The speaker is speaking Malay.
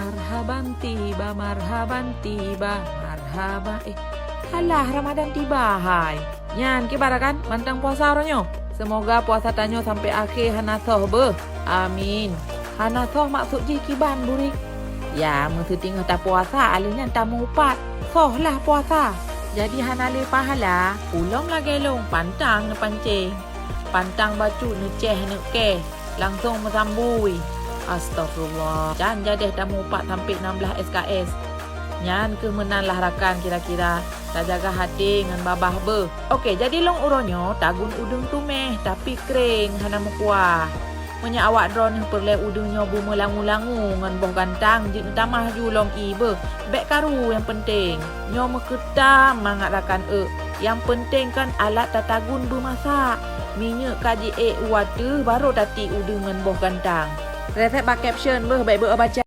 Marhaban tiba, marhaban tiba, marhaba. Halah Ramadan tiba hai. Nyan kibarakan mantang puasa oronyo. Semoga puasa tanyo sampai akhir hanasoh be. Amin. Hanasoh maksud ji kiban burik. Ya, mesti tinggal tak puasa alihnya tamu upat. Soh lah puasa. Jadi hanali pahala, ulom lagi long pantang ne pancing. Pantang baju neceh neke. Langsung mesambui. Astagfirullah. Jangan jadi tamu upat sampai 16 SKS. Nyan ke menanlah rakan kira-kira. Tak jaga hati dengan babah be. Okey, jadi long uronyo tagun udung tumeh tapi kering hana mukuah. Punya awak drone yang perle udungnya buma langu-langu ngan boh gantang jik tamah julom ibe. Bek karu yang penting. Nyo meketam mangat rakan Yang penting kan alat tatagun bermasak. Minyak kaji water baru tati udung ngan boh gantang. Resep bak caption be baik be baca.